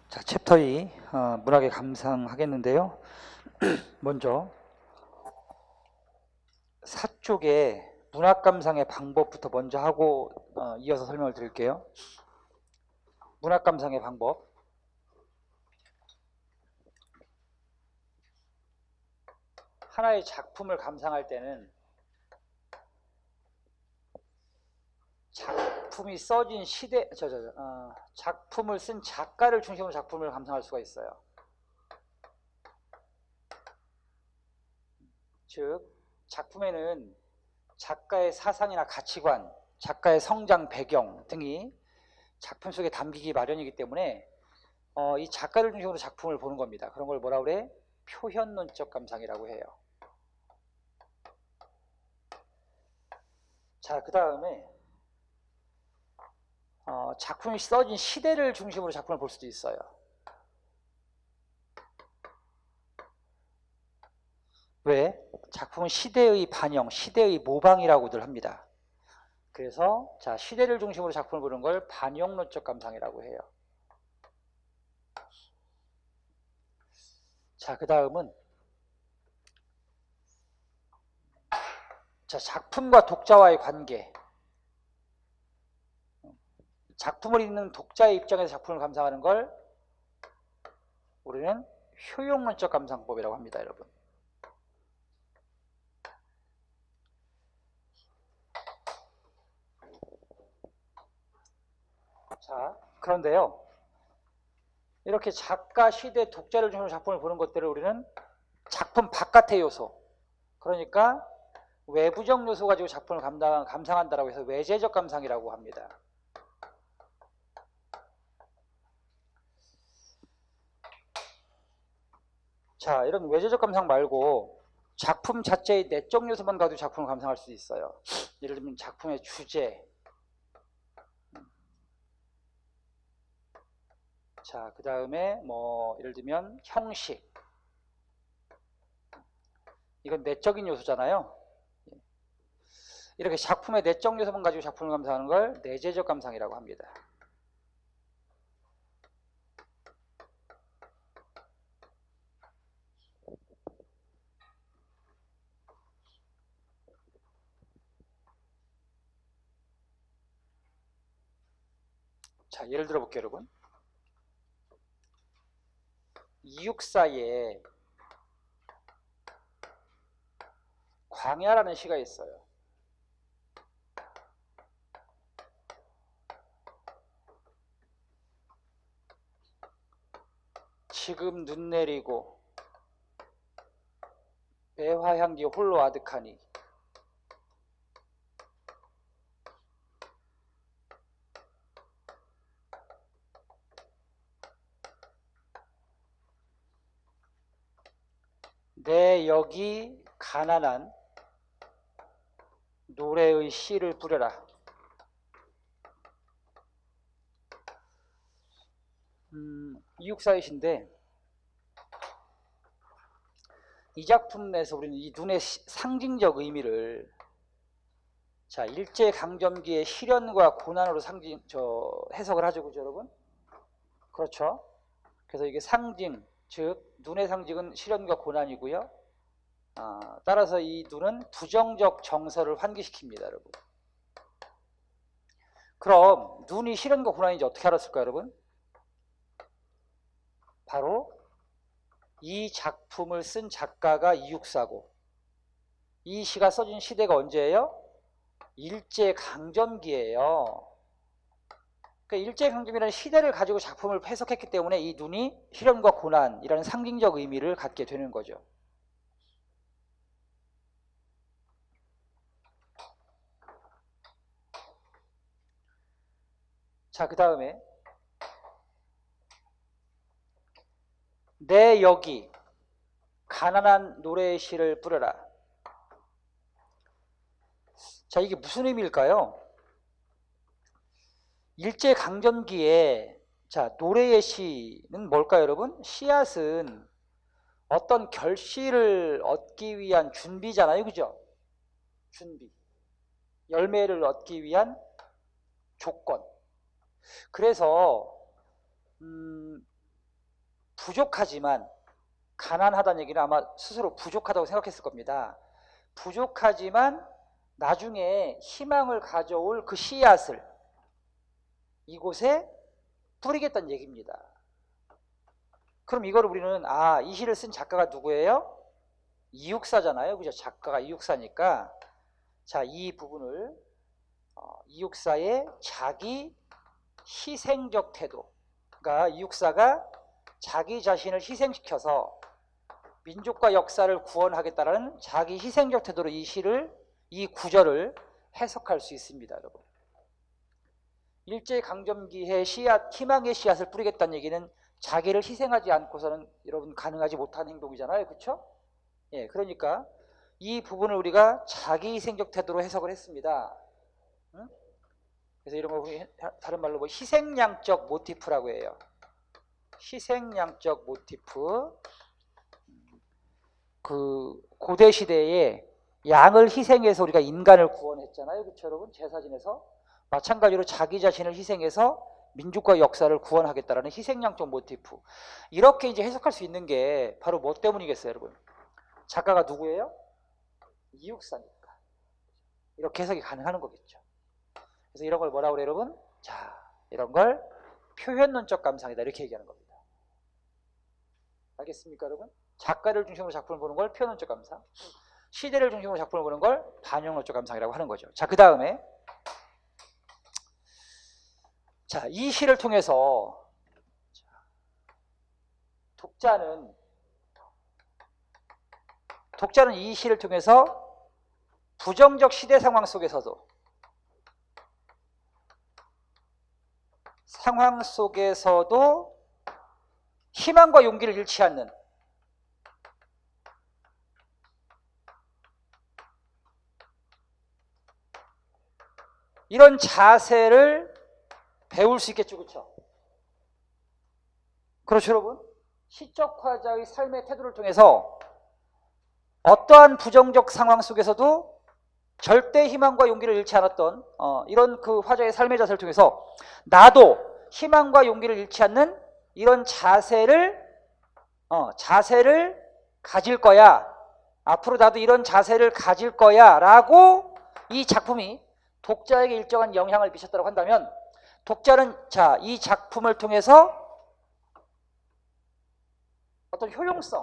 자, 챕터 2 문학의 감상하겠는데요. 먼저 사쪽의 문학 감상의 방법부터 먼저 하고 이어서 설명을 드릴게요. 문학 감상의 방법. 하나의 작품을 감상할 때는 작품이 써진 시대, 작품을 쓴 작가를 중심으로 작품을 감상할 수가 있어요. 즉, 작품에는 작가의 사상이나 가치관, 작가의 성장 배경 등이 작품 속에 담기기 마련이기 때문에 이 작가를 중심으로 작품을 보는 겁니다. 그런 걸 뭐라 그래? 표현론적 감상이라고 해요. 자, 그 다음에 작품이 써진 시대를 중심으로 작품을 볼 수도 있어요. 왜? 작품은 시대의 반영, 시대의 모방이라고들 합니다. 그래서 자, 시대를 중심으로 작품을 보는 걸 반영론적 감상이라고 해요. 자, 그 다음은 자, 작품과 독자와의 관계. 작품을 읽는 독자의 입장에서 작품을 감상하는 걸 우리는 효용론적 감상법이라고 합니다, 여러분. 자, 그런데요, 이렇게 작가, 시대, 독자를 중심으로 작품을 보는 것들을 우리는 작품 바깥의 요소, 그러니까 외부적 요소 가지고 작품을 감상한다라고 해서 외재적 감상이라고 합니다. 자, 이런 외재적 감상 말고 작품 자체의 내적 요소만 가지고 작품을 감상할 수 있어요. 예를 들면 작품의 주제, 자, 그 다음에 뭐 예를 들면 형식, 이건 내적인 요소잖아요. 이렇게 작품의 내적 요소만 가지고 작품을 감상하는 걸 내재적 감상이라고 합니다. 자, 예를 들어 볼게요, 여러분. 이육사에 광야라는 시가 있어요. 지금 눈 내리고 매화향기 홀로 아득하니 내 여기 가난한 노래의 씨를 뿌려라. 이육사이신데 이 작품 내에서 우리는 이 눈의 상징적 의미를 자, 일제강점기의 시련과 고난으로 해석을 하죠, 그죠, 여러분? 그렇죠? 그래서 이게 상징, 즉 눈의 상징은 시련과 고난이고요. 따라서 이 눈은 부정적 정서를 환기시킵니다, 여러분. 그럼 눈이 시련과 고난인지 어떻게 알았을까요, 여러분? 바로 이 작품을 쓴 작가가 이육사고 이 시가 써진 시대가 언제예요? 일제강점기예요. 그러니까 일제강점기라는 시대를 가지고 작품을 해석했기 때문에 이 눈이 시련과 고난이라는 상징적 의미를 갖게 되는 거죠. 자, 그 다음에 내 여기 가난한 노래의 씨를 뿌려라. 자, 이게 무슨 의미일까요? 일제강점기에 자, 노래의 시는 뭘까요, 여러분? 씨앗은 어떤 결실을 얻기 위한 준비잖아요, 그죠? 준비. 열매를 얻기 위한 조건. 그래서 부족하지만, 가난하다는 얘기는 아마 스스로 부족하다고 생각했을 겁니다. 부족하지만 나중에 희망을 가져올 그 씨앗을 이곳에 뿌리겠다는 얘기입니다. 그럼 이거를 우리는 이 시를 쓴 작가가 누구예요? 이육사잖아요. 그죠? 작가가 이육사니까, 자, 이 부분을 이육사의 자기 희생적 태도, 그러니까 이육사가 자기 자신을 희생시켜서 민족과 역사를 구원하겠다라는 자기 희생적 태도로 이 구절을 해석할 수 있습니다, 여러분. 일제강점기에 희망의 씨앗을 뿌리겠다는 얘기는 자기를 희생하지 않고서는 여러분 가능하지 못한 행동이잖아요. 그렇죠? 예, 그러니까 이 부분을 우리가 자기 희생적 태도로 해석을 했습니다. 응? 그래서 이런 걸 다른 말로 희생양적 모티프라고 해요. 희생양적 모티프. 그 고대 시대에 양을 희생해서 우리가 인간을 구원했잖아요. 그렇죠, 여러분? 제사 지내서. 마찬가지로 자기 자신을 희생해서 민족과 역사를 구원하겠다라는 희생양적 모티프. 이렇게 이제 해석할 수 있는 게 바로 뭐 때문이겠어요, 여러분? 작가가 누구예요? 이육사니까. 이렇게 해석이 가능한 거겠죠. 그래서 이런 걸 뭐라고 그래요, 여러분? 자, 이런 걸 표현론적 감상이다, 이렇게 얘기하는 겁니다. 알겠습니까, 여러분? 작가를 중심으로 작품을 보는 걸 표현론적 감상, 시대를 중심으로 작품을 보는 걸 반영론적 감상이라고 하는 거죠. 자, 그 다음에 자, 이 시를 통해서 독자는 이 시를 통해서 부정적 시대 상황 속에서도 희망과 용기를 잃지 않는 이런 자세를 배울 수 있겠죠. 그렇죠? 그렇죠, 여러분? 시적 화자의 삶의 태도를 통해서 어떠한 부정적 상황 속에서도 절대 희망과 용기를 잃지 않았던 이런 그 화자의 삶의 자세를 통해서 나도 희망과 용기를 잃지 않는 이런 자세를 가질 거야. 앞으로 나도 이런 자세를 가질 거야 라고 이 작품이 독자에게 일정한 영향을 미쳤다고 한다면, 독자는 자, 이 작품을 통해서 어떤 효용성,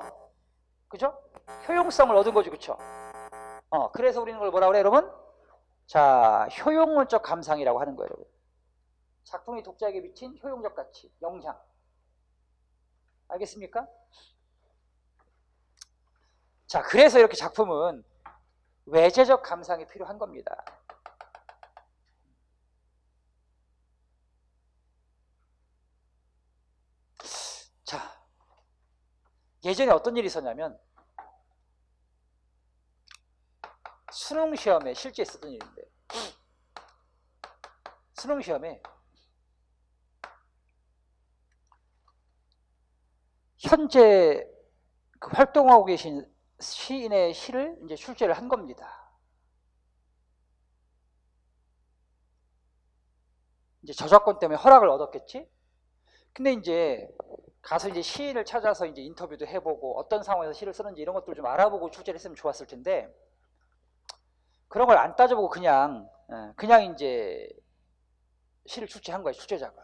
그죠? 효용성을 얻은 거죠. 그렇죠? 그래서 우리는 그걸 뭐라고 그래요, 여러분? 자, 효용론적 감상이라고 하는 거예요, 여러분. 작품이 독자에게 미친 효용적 가치, 영향. 알겠습니까? 자, 그래서 이렇게 작품은 외재적 감상이 필요한 겁니다. 자, 예전에 어떤 일이 있었냐면, 수능시험에 실제 있었던 일인데, 수능시험에 현재 그 활동하고 계신 시인의 시를 이제 출제를 한 겁니다. 이제 저작권 때문에 허락을 얻었겠지? 근데 이제 가서 이제 시인을 찾아서 이제 인터뷰도 해보고 어떤 상황에서 시를 쓰는지 이런 것들 좀 알아보고 출제를 했으면 좋았을 텐데, 그런 걸 안 따져보고 그냥 이제 시를 출제한 거예요, 출제자가.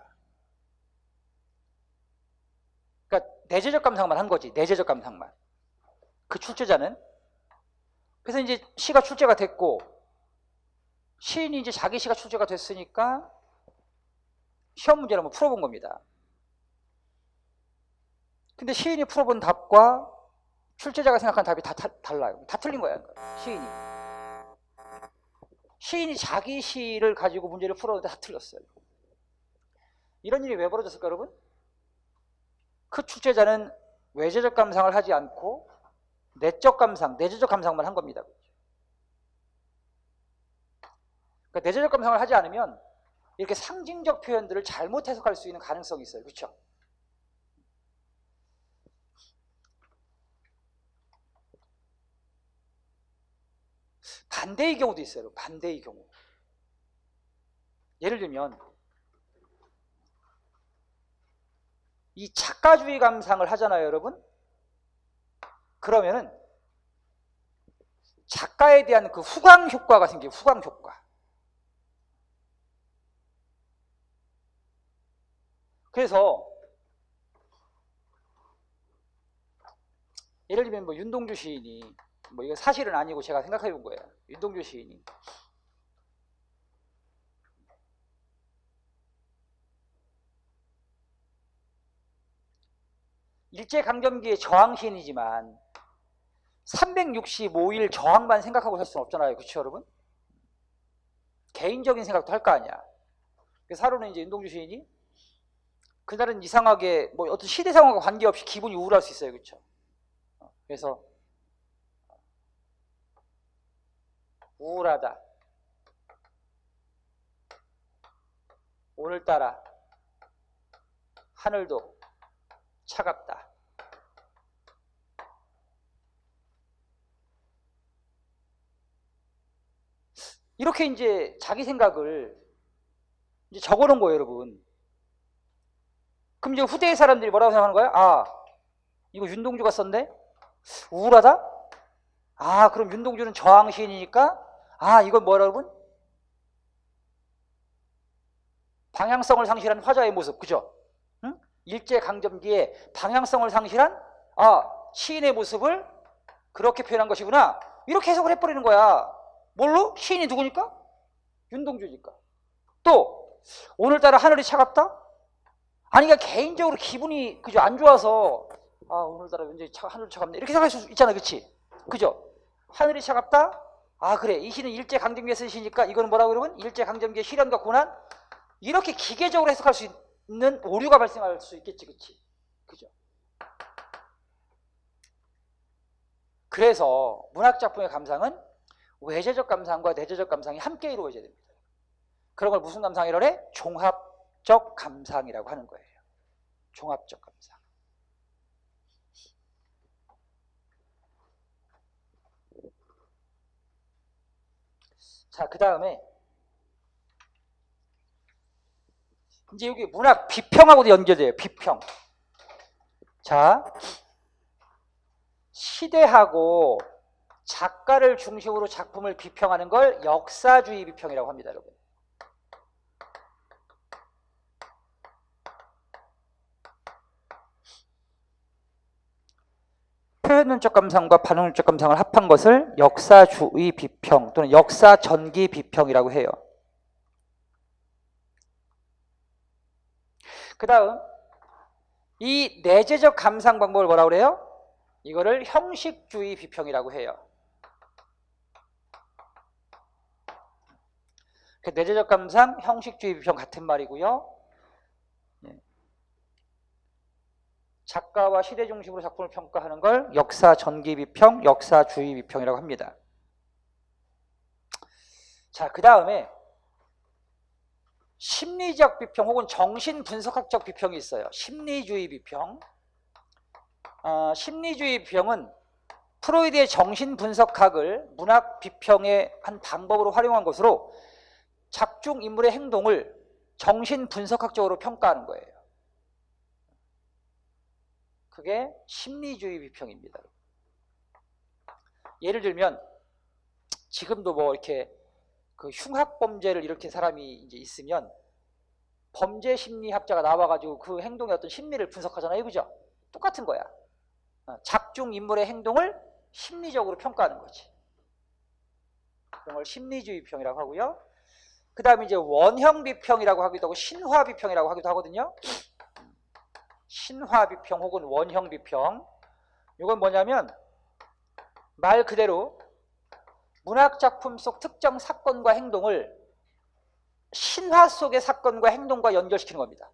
그러니까 내재적 감상만 한 거지, 내재적 감상만. 그 출제자는. 그래서 이제 시가 출제가 됐고, 시인이 이제 자기 시가 출제가 됐으니까 시험 문제를 한번 풀어본 겁니다. 근데 시인이 풀어본 답과 출제자가 생각한 답이 다 달라요. 다 틀린 거야, 시인이 자기 시를 가지고 문제를 풀었는데 다 틀렸어요. 이런 일이 왜 벌어졌을까, 여러분? 그 출제자는 외재적 감상을 하지 않고 내적 감상, 내재적 감상만 한 겁니다. 그러니까 내재적 감상을 하지 않으면 이렇게 상징적 표현들을 잘못 해석할 수 있는 가능성이 있어요. 그렇죠? 반대의 경우도 있어요. 반대의 경우. 예를 들면 이 작가주의 감상을 하잖아요, 여러분. 그러면은 작가에 대한 그 후광 효과가 생겨요. 후광 효과. 그래서 예를 들면 뭐 윤동주 시인이, 뭐 이거 사실은 아니고 제가 생각해 본 거예요. 윤동주 시인이 일제강점기의 저항 시인이지만 365일 저항만 생각하고 살 수는 없잖아요. 그렇죠, 여러분? 개인적인 생각도 할 거 아니야. 그래서 하루는 이제 윤동주 시인이 그날은 이상하게 뭐 어떤 시대 상황과 관계없이 기분이 우울할 수 있어요. 그렇죠? 그래서 우울하다. 오늘따라 하늘도 차갑다. 이렇게 이제 자기 생각을 이제 적어놓은 거예요, 여러분. 그럼 이제 후대의 사람들이 뭐라고 생각하는 거야? 아, 이거 윤동주가 썼네? 우울하다? 아, 그럼 윤동주는 저항 시인이니까? 아, 이건 뭐라 여러분? 방향성을 상실한 화자의 모습, 그죠? 응? 일제강점기에 방향성을 상실한 시인의 모습을 그렇게 표현한 것이구나. 이렇게 해석을 해버리는 거야. 뭘로? 시인이 누구니까? 윤동주니까. 또 오늘따라 하늘이 차갑다? 아니, 그러니까 개인적으로 기분이 그죠 안 좋아서 오늘따라 왠지 하늘이 차갑네 이렇게 생각할 수 있잖아, 그치? 그죠? 하늘이 차갑다? 아, 그래, 이 시는 일제강점기에 쓰시니까 이거는 뭐라고 그러면 일제강점기의 시련과 고난, 이렇게 기계적으로 해석할 수 있는 오류가 발생할 수 있겠지, 그치? 그죠? 그래서 문학작품의 감상은 외재적 감상과 내재적 감상이 함께 이루어져야 됩니다. 그런 걸 무슨 감상이라고 해? 종합적 감상이라고 하는 거예요. 종합적 감상. 자, 그 다음에 이제 여기 문학 비평하고도 연결돼요. 비평. 자, 시대하고 작가를 중심으로 작품을 비평하는 걸 역사주의 비평이라고 합니다, 여러분. 표현론적 감상과 반응론적 감상을 합한 것을 역사주의 비평 또는 역사전기 비평이라고 해요. 그 다음 이 내재적 감상 방법을 뭐라고 그래요? 이거를 형식주의 비평이라고 해요. 내재적 감상, 형식주의 비평 같은 말이고요. 작가와 시대 중심으로 작품을 평가하는 걸 역사 전기 비평, 역사주의 비평이라고 합니다. 자, 그 다음에 심리적 비평 혹은 정신분석학적 비평이 있어요. 심리주의 비평. 심리주의 비평은 프로이드의 정신분석학을 문학 비평의 한 방법으로 활용한 것으로 작중 인물의 행동을 정신분석학적으로 평가하는 거예요. 그게 심리주의 비평입니다. 예를 들면 지금도 뭐 이렇게 그 흉악범죄를 일으킨 사람이 이제 있으면 범죄 심리학자가 나와가지고 그 행동의 어떤 심리를 분석하잖아요, 그죠? 똑같은 거야. 작중 인물의 행동을 심리적으로 평가하는 거지. 그런 걸 심리주의 비평이라고 하고요. 그 다음에 이제 원형 비평이라고 하기도 하고 신화 비평이라고 하기도 하거든요. 신화 비평 혹은 원형 비평. 이건 뭐냐면 말 그대로 문학 작품 속 특정 사건과 행동을 신화 속의 사건과 행동과 연결시키는 겁니다.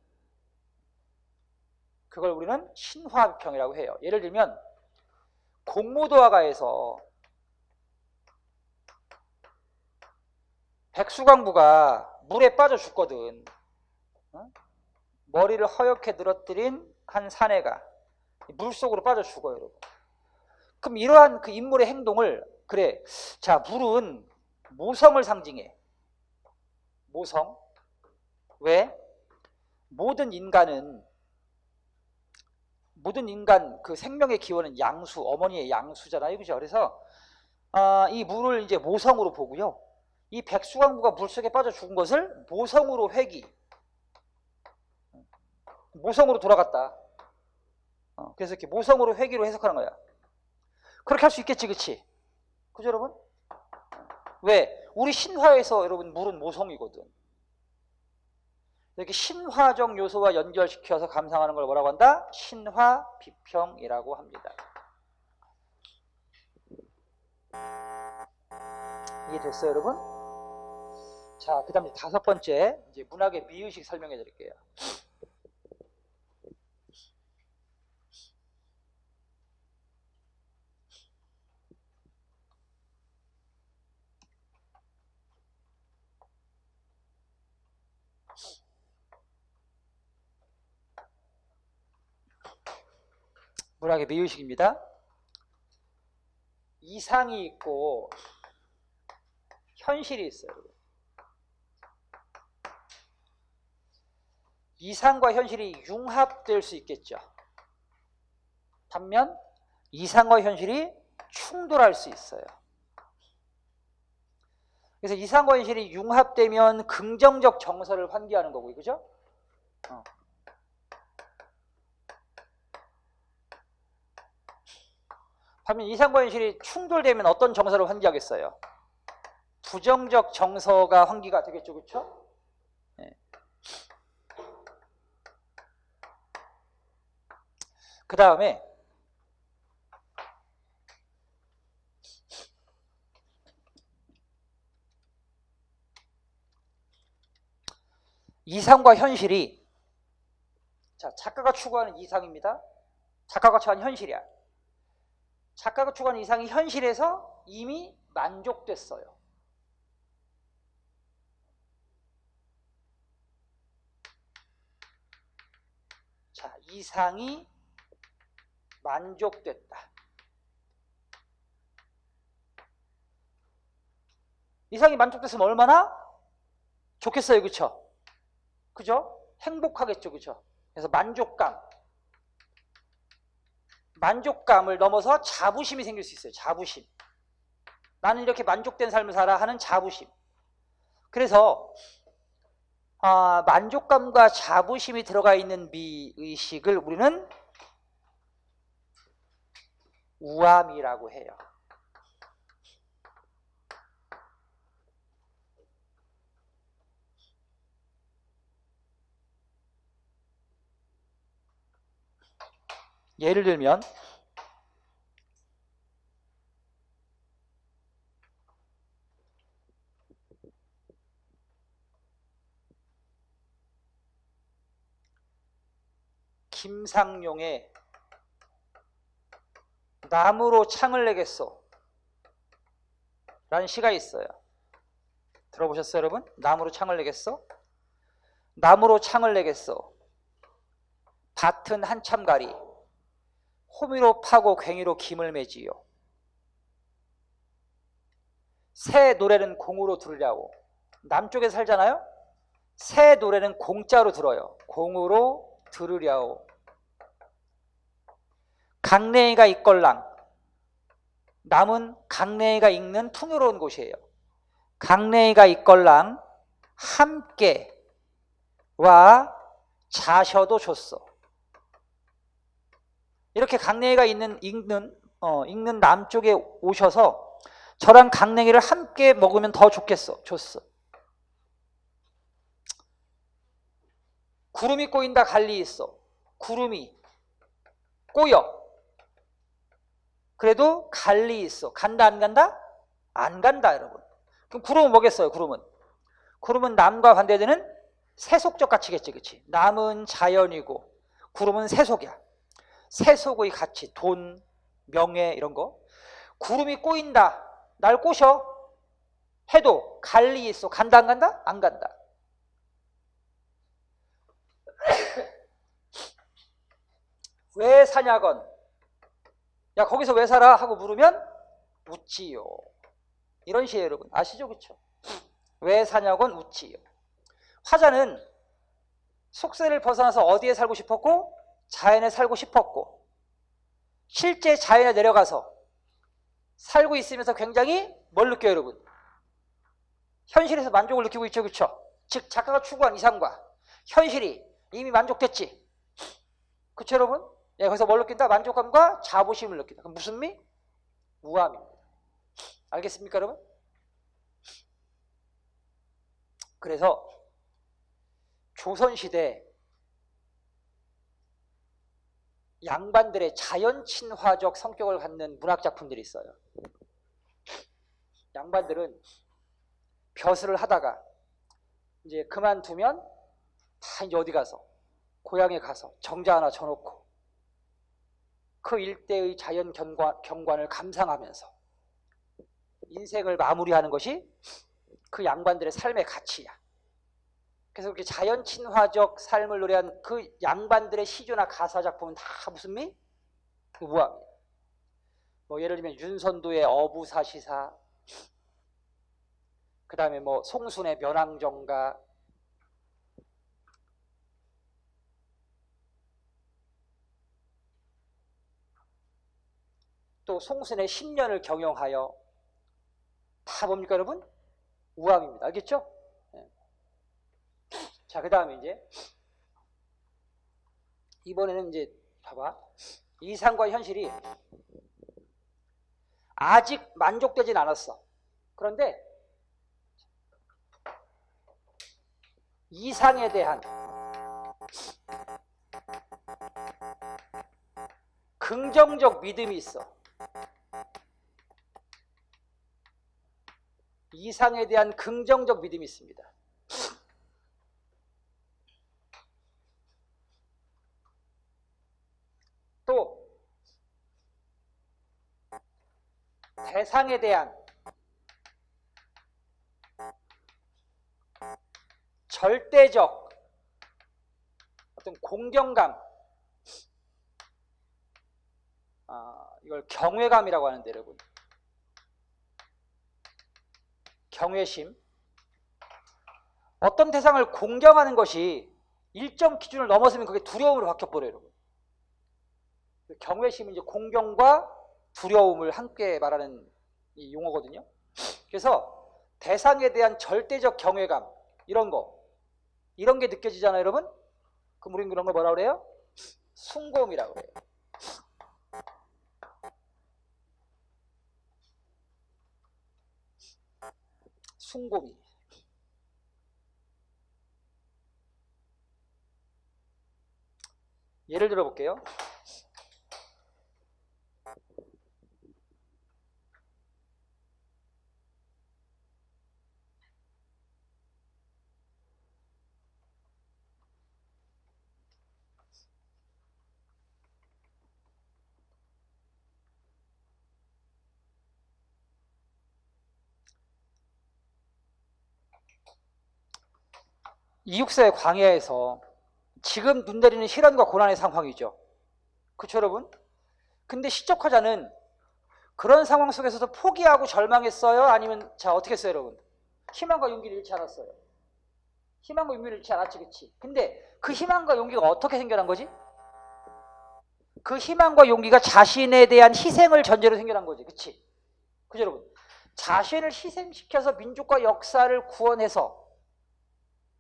그걸 우리는 신화 비평이라고 해요. 예를 들면 공무도화가에서 백수광부가 물에 빠져 죽거든. 머리를 허옇게 늘어뜨린 한 사내가 물속으로 빠져 죽어요, 여러분. 그럼 이러한 그 인물의 행동을 그래, 자, 물은 모성을 상징해. 모성. 왜? 모든 인간은 모든 인간 그 생명의 기원은 양수, 어머니의 양수잖아요. 그죠? 그래서 이 물을 이제 모성으로 보고요. 이 백수광부가 물속에 빠져 죽은 것을 모성으로 모성으로 돌아갔다. 그래서 이렇게 모성으로 회귀로 해석하는 거야. 그렇게 할 수 있겠지, 그치? 그죠, 여러분? 왜? 우리 신화에서 여러분 물은 모성이거든. 이렇게 신화적 요소와 연결시켜서 감상하는 걸 뭐라고 한다? 신화 비평이라고 합니다. 이해됐어요, 여러분? 자, 그 다음에 5번째, 이제 문학의 미의식 설명해 드릴게요. 문학의 미의식입니다. 이상이 있고 현실이 있어요. 이상과 현실이 융합될 수 있겠죠. 반면 이상과 현실이 충돌할 수 있어요. 그래서 이상과 현실이 융합되면 긍정적 정서를 환기하는 거고요. 그죠? 반면 이상과 현실이 충돌되면 어떤 정서를 환기하겠어요? 부정적 정서가 환기가 되겠죠. 그렇죠? 네. 그 다음에 이상과 현실이, 자, 작가가 추구하는 이상입니다. 작가가 추구하는 현실이야. 작가가 추구하는 이상이 현실에서 이미 만족됐어요. 자, 이상이 만족됐다. 이상이 만족됐으면 얼마나 좋겠어요. 그쵸? 그죠? 행복하겠죠. 그죠? 그래서 만족감을 넘어서 자부심이 생길 수 있어요. 자부심. 나는 이렇게 만족된 삶을 살아 하는 자부심. 그래서 만족감과 자부심이 들어가 있는 미의식을 우리는 우암이라고 해요. 예를 들면 김상용의 나무로 창을 내겠소 라는 시가 있어요. 들어보셨어요, 여러분? 나무로 창을 내겠소? 나무로 창을 내겠소. 밭은 한참가리 호미로 파고 괭이로 김을 매지요. 새 노래는 공으로 들으려고. 남쪽에 살잖아요. 새 노래는 공짜로 들어요. 공으로 들으려고. 강냉이가 있걸랑. 남은 강냉이가 있는 풍요로운 곳이에요. 강냉이가 있걸랑 함께 와 자셔도 좋소. 이렇게 강냉이가 익는 남쪽에 오셔서 저랑 강냉이를 함께 먹으면 더 좋겠어. 좋소. 구름이 꼬인다 갈리 있어. 구름이 꼬여. 그래도 갈리 있어. 간다 안 간다? 안 간다 여러분. 그럼 구름은 뭐겠어요? 구름은 남과 반대되는 세속적 가치겠지. 그치? 남은 자연이고 구름은 세속이야. 세속의 가치, 돈, 명예 이런 거. 구름이 꼬인다. 날 꼬셔. 해도 갈리 있어. 간다 안 간다? 안 간다. 왜 사냐건. 야 거기서 왜 살아? 하고 물으면 웃지요. 이런 시예요 여러분. 아시죠? 그쵸? 왜 사냐건 웃지요. 화자는 속세를 벗어나서 어디에 살고 싶었고? 자연에 살고 싶었고 실제 자연에 내려가서 살고 있으면서 굉장히 뭘 느껴요, 여러분? 현실에서 만족을 느끼고 있죠, 그렇죠? 즉 작가가 추구한 이상과 현실이 이미 만족됐지, 그렇죠, 여러분? 예, 거기서 뭘 느낀다? 만족감과 자부심을 느낀다. 그럼 무슨 미? 우함입니다. 알겠습니까, 여러분? 그래서 조선시대 양반들의 자연 친화적 성격을 갖는 문학 작품들이 있어요. 양반들은 벼슬을 하다가 이제 그만두면 다 이제 어디 가서 고향에 가서 정자 하나 쳐놓고 그 일대의 자연 경관을 감상하면서 인생을 마무리하는 것이 그 양반들의 삶의 가치야. 그래서 그렇게 자연 친화적 삶을 노래한 그 양반들의 시조나 가사 작품은 다 무슨 미? 우함이에요. 뭐 예를 들면 윤선도의 어부사시사, 그 다음에 뭐 송순의 면왕정가, 또 송순의 10년을 경영하여, 다 뭡니까 여러분? 우함입니다. 알겠죠? 네. 자, 그 다음에 이제 이번에는 이제 봐봐, 이상과 현실이 아직 만족되진 않았어. 그런데 이상에 대한 긍정적 믿음이 있어. 이상에 대한 긍정적 믿음이 있습니다. 또 대상에 대한 절대적 어떤 공경감, 이걸 경외감이라고 하는데, 여러분, 경외심. 어떤 대상을 공경하는 것이 일정 기준을 넘어서면 그게 두려움으로 바뀌어버려요, 여러분. 경외심은 이제 공경과 두려움을 함께 말하는 이 용어거든요. 그래서 대상에 대한 절대적 경외감, 이런 게 느껴지잖아요, 여러분. 그럼 우리는 그런 걸 뭐라고 그래요? 숭고음이라고 그래요. 숭고미. 예를 들어 볼게요. 이육사의 광야에서 지금 눈 내리는 시련과 고난의 상황이죠. 그렇죠, 여러분? 근데 시적화자는 그런 상황 속에서도 포기하고 절망했어요? 아니면 자 어떻게 했어요, 여러분? 희망과 용기를 잃지 않았어요. 희망과 용기를 잃지 않았지, 그치? 근데 그 희망과 용기가 어떻게 생겨난 거지? 그 희망과 용기가 자신에 대한 희생을 전제로 생겨난 거지, 그치? 그죠, 여러분? 자신을 희생시켜서 민족과 역사를 구원해서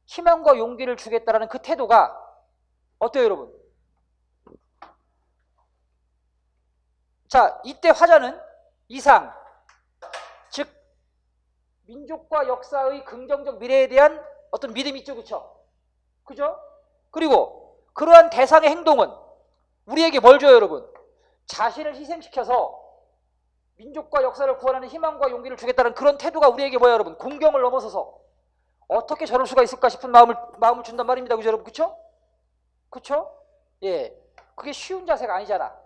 희망과 용기를 주겠다라는 그 태도가 어때요, 여러분? 자, 이때 화자는 이상, 즉 민족과 역사의 긍정적 미래에 대한 어떤 믿음이 있죠, 그렇죠? 그죠? 그리고 그러한 대상의 행동은 우리에게 뭘 줘요, 여러분? 자신을 희생시켜서 민족과 역사를 구원하는 희망과 용기를 주겠다는 그런 태도가 우리에게 뭐야, 여러분? 공경을 넘어서서 어떻게 저럴 수가 있을까 싶은 마음을 준단 말입니다, 그죠, 여러분? 그쵸? 그쵸? 예, 그게 쉬운 자세가 아니잖아.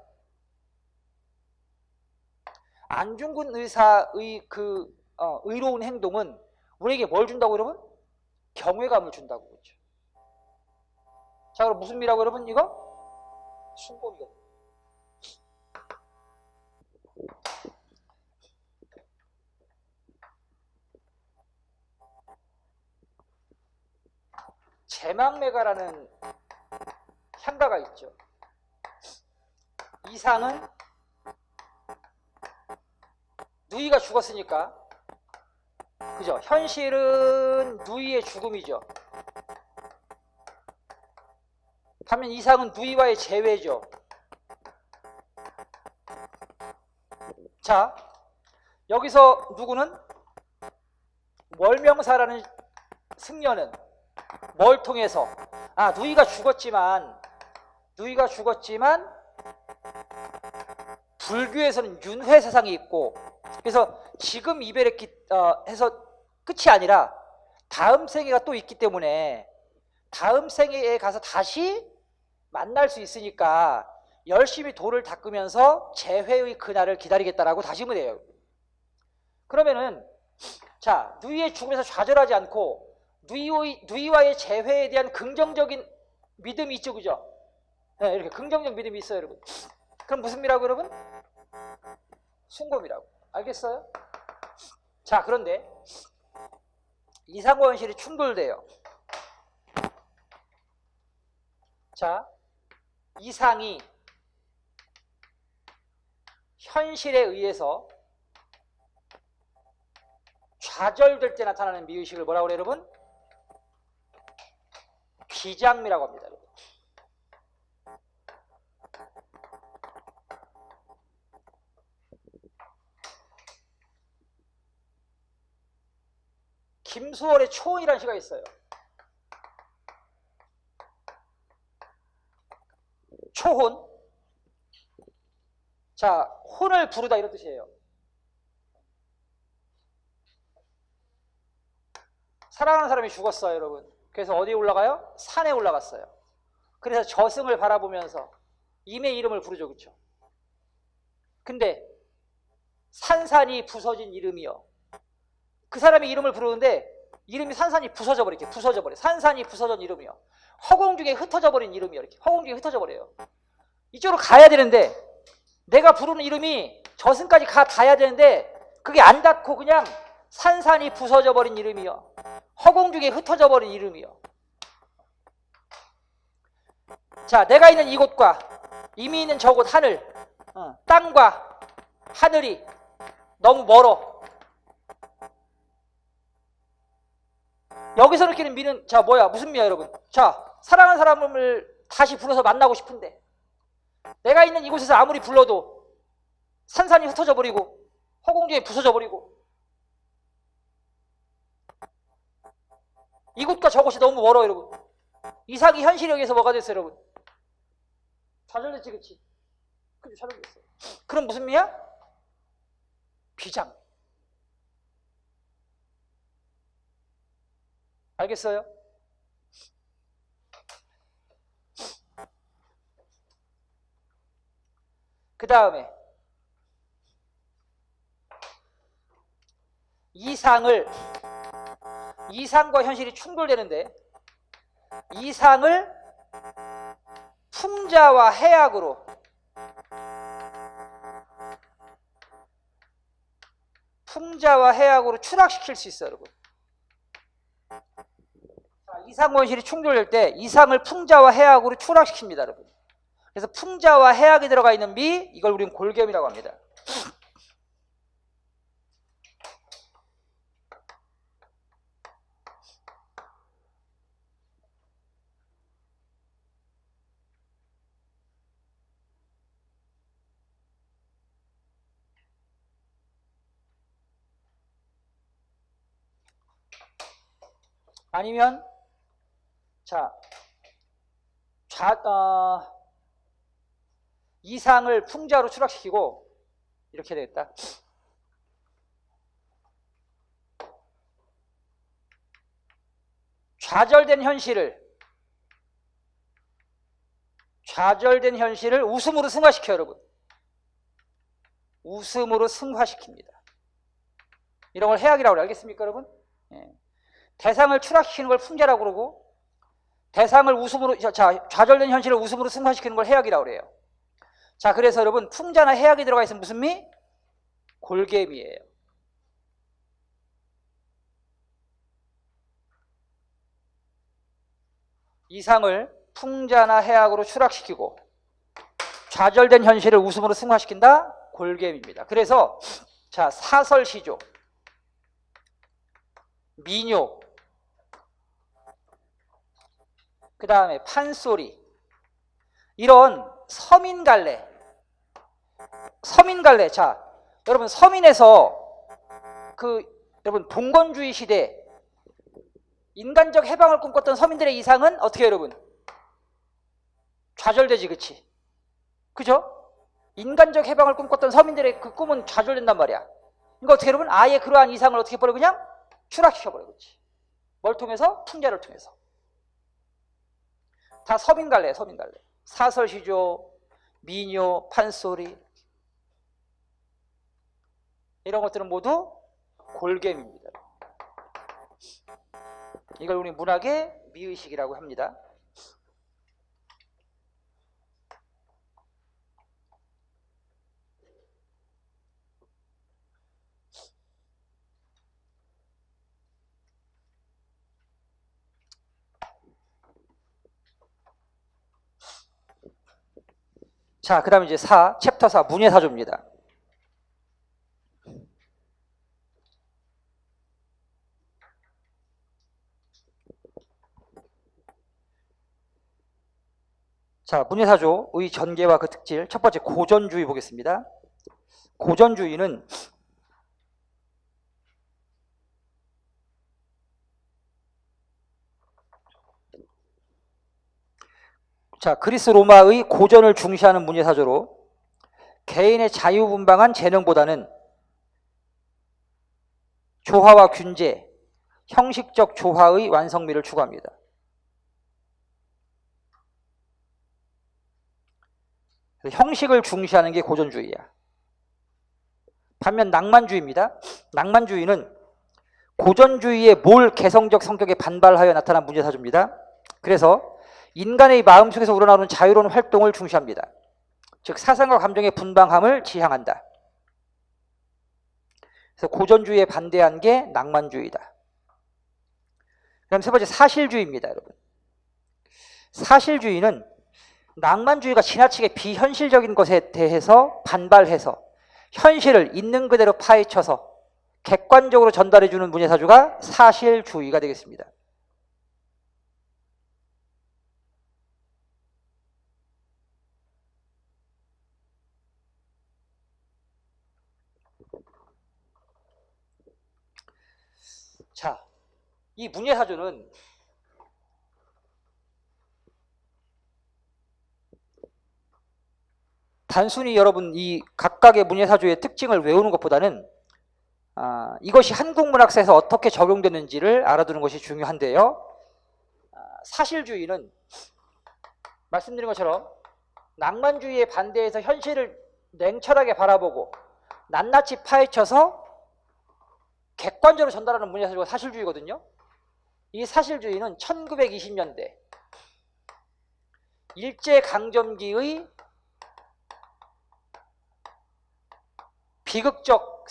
안중근 의사의 그 의로운 행동은 우리에게 뭘 준다고, 여러분? 경외감을 준다고 그러죠. 자, 그럼 무슨 미라고, 여러분? 이거? 숭고미거든요. 제망매가라는 향가가 있죠. 이상은 누이가 죽었으니까. 그죠? 현실은 누이의 죽음이죠. 반면 이상은 누이와의 재회죠. 자, 여기서 누구는? 월명사라는 승려는 뭘 통해서? 누이가 죽었지만 불교에서는 윤회 사상이 있고, 그래서 지금 이별했기 해서 끝이 아니라 다음 생애가 또 있기 때문에 다음 생애에 가서 다시 만날 수 있으니까 열심히 도를 닦으면서 재회의 그날을 기다리겠다라고 다짐을 해요. 그러면은 자, 누이의 죽음에서 좌절하지 않고 누이와의 재회에 대한 긍정적인 믿음이 있죠, 그죠? 네, 이렇게 긍정적 믿음이 있어요, 여러분. 그럼 무슨 미라고, 여러분? 숭고미라고. 알겠어요? 자, 그런데 이상과 현실이 충돌돼요. 자, 이상이 현실에 의해서 좌절될 때 나타나는 미의식을 뭐라고 그래요, 여러분? 비장미라고 합니다, 여러분. 김수월의 초혼이라는 시가 있어요. 초혼. 자, 혼을 부르다 이런 뜻이에요. 사랑하는 사람이 죽었어요, 여러분. 그래서 어디에 올라가요? 산에 올라갔어요. 그래서 저승을 바라보면서 임의 이름을 부르죠, 그렇죠? 근데 산산이 부서진 이름이요. 그 사람의 이름을 부르는데 이름이 산산이 부서져 버려. 이렇게 부서져 버려. 산산이 부서진 이름이요. 허공 중에 흩어져 버린 이름이요. 이렇게 허공 중에 흩어져 버려요. 이쪽으로 가야 되는데 내가 부르는 이름이 저승까지 닿아야 되는데 그게 안 닿고 그냥 산산이 부서져 버린 이름이요. 허공 중에 흩어져 버린 이름이요. 자, 내가 있는 이곳과 이미 있는 저곳 하늘, 땅과 하늘이 너무 멀어. 여기서 느끼는 미는 자 뭐야? 무슨 미야, 여러분? 자, 사랑하는 사람을 다시 불러서 만나고 싶은데 내가 있는 이곳에서 아무리 불러도 산산이 흩어져 버리고 허공 중에 부서져 버리고 이곳과 저곳이 너무 멀어, 여러분. 이상이 현실에 의해서 뭐가 됐어요, 여러분? 좌절됐지, 그치? 그치, 좌절됐어. 그럼 무슨 미야? 비장. 알겠어요? 그 다음에 이상과 현실이 충돌되는데 이상을 풍자와 해악으로 추락시킬 수 있어요, 여러분. 이상과 현실이 충돌될 때 이상을 풍자와 해악으로 추락시킵니다, 여러분. 그래서 풍자와 해악이 들어가 있는 미, 이걸 우리는 골겸이라고 합니다. 아니면 자, 이상을 풍자로 추락시키고 이렇게 되겠다. 좌절된 현실을 웃음으로 승화시켜요, 여러분. 웃음으로 승화시킵니다. 이런 걸 해악이라고 그래요. 알겠습니까, 여러분? 예. 대상을 추락시키는 걸 풍자라고 그러고 대상을 웃음으로, 좌절된 현실을 웃음으로 승화시키는 걸 해악이라고 그래요. 자, 그래서 여러분 풍자나 해악이 들어가 있으면 무슨 미? 골개미예요. 이상을 풍자나 해악으로 추락시키고 좌절된 현실을 웃음으로 승화시킨다? 골개미입니다. 그래서 자, 사설시조, 민요, 그 다음에 판소리, 이런 서민갈래. 자, 여러분 서민에서 여러분 봉건주의 시대 인간적 해방을 꿈꿨던 서민들의 이상은 어떻게 여러분? 좌절되지, 그치? 그죠? 인간적 해방을 꿈꿨던 서민들의 그 꿈은 좌절된단 말이야. 그러니까 어떻게 여러분? 아예 그러한 이상을 어떻게 해버려? 그냥 추락시켜버려, 그치? 뭘 통해서? 풍자를 통해서. 다 서민갈래. 사설시조, 민요, 판소리, 이런 것들은 모두 골겜입니다. 이걸 우리 문학의 미의식이라고 합니다. 자, 그 다음에 이제 챕터 4, 문예사조입니다. 자, 문예사조의 전개와 그 특질, 첫 번째 고전주의 보겠습니다. 고전주의는 자, 그리스 로마의 고전을 중시하는 문예사조로 개인의 자유분방한 재능보다는 조화와 균제, 형식적 조화의 완성미를 추구합니다. 형식을 중시하는 게 고전주의야. 반면 낭만주의입니다. 낭만주의는 고전주의의 몰 개성적 성격에 반발하여 나타난 문예사조입니다. 그래서 인간의 마음속에서 우러나오는 자유로운 활동을 중시합니다. 즉 사상과 감정의 분방함을 지향한다. 그래서 고전주의에 반대한 게 낭만주의다. 그다음 세 번째 사실주의입니다, 여러분. 사실주의는 낭만주의가 지나치게 비현실적인 것에 대해서 반발해서 현실을 있는 그대로 파헤쳐서 객관적으로 전달해주는 문예사조가 사실주의가 되겠습니다. 자, 이 문예사조는 단순히 여러분 이 각각의 문예사조의 특징을 외우는 것보다는 이것이 한국문학사에서 어떻게 적용되는지를 알아두는 것이 중요한데요. 사실주의는 말씀드린 것처럼 낭만주의에 반대해서 현실을 냉철하게 바라보고 낱낱이 파헤쳐서 객관적으로 전달하는 문예사조가 사실주의거든요. 이 사실주의는 1920년대 일제강점기의 비극적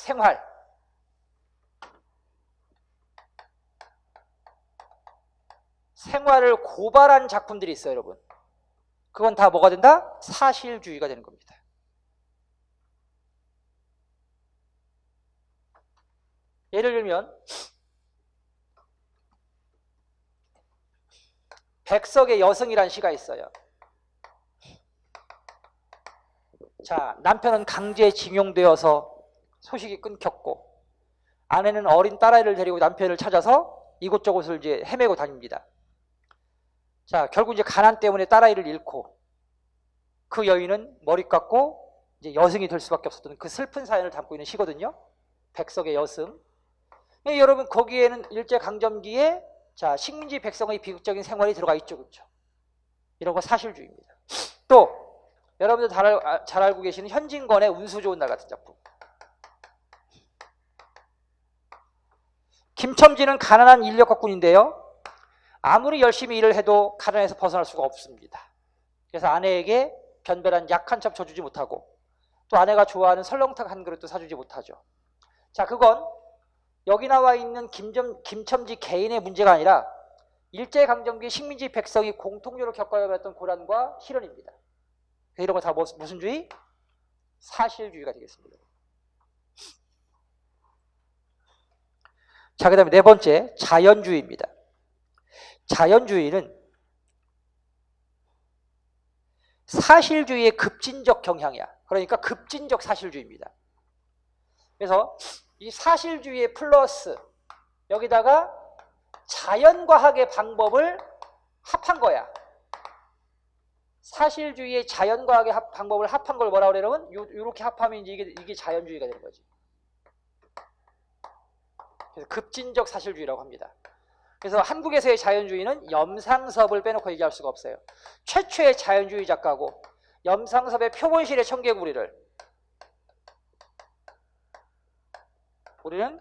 생활을 고발한 작품들이 있어요, 여러분. 그건 다 뭐가 된다? 사실주의가 되는 겁니다. 예를 들면 백석의 여승이라는 시가 있어요. 자, 남편은 강제징용되어서 소식이 끊겼고 아내는 어린 딸아이를 데리고 남편을 찾아서 이곳저곳을 이제 헤매고 다닙니다. 자, 결국 이제 가난 때문에 딸아이를 잃고 그 여인은 머리 깎고 이제 여승이 될 수밖에 없었던 그 슬픈 사연을 담고 있는 시거든요. 백석의 여승. 여러분 거기에는 일제강점기에 자, 식민지 백성의 비극적인 생활이 들어가 있죠, 그렇죠? 이런 거 사실주의입니다. 또 여러분들 잘 알고 계시는 현진건의 운수 좋은 날 같은 작품. 김첨지는 가난한 인력거꾼인데요. 아무리 열심히 일을 해도 가난에서 벗어날 수가 없습니다. 그래서 아내에게 변변한 약 한 첩 줘주지 못하고 또 아내가 좋아하는 설렁탕 한 그릇도 사주지 못하죠. 자, 그건 여기 나와 있는 김첨지 개인의 문제가 아니라 일제강점기 식민지 백성이 공통적으로 겪어야 했던 고난과 시련입니다. 이런 거 다 무슨 주의? 사실주의가 되겠습니다. 자, 그 다음에 네 번째, 자연주의입니다. 자연주의는 사실주의의 급진적 경향이야. 그러니까 급진적 사실주의입니다. 그래서 이 사실주의의 플러스 여기다가 자연과학의 방법을 합한 거야. 사실주의의 자연과학의 방법을 합한 걸 뭐라고 그러냐면 이렇게 합하면 이게 자연주의가 되는 거지. 그래서 급진적 사실주의라고 합니다. 그래서 한국에서의 자연주의는 염상섭을 빼놓고 얘기할 수가 없어요. 최초의 자연주의 작가고 염상섭의 표본실의 청개구리를 우리는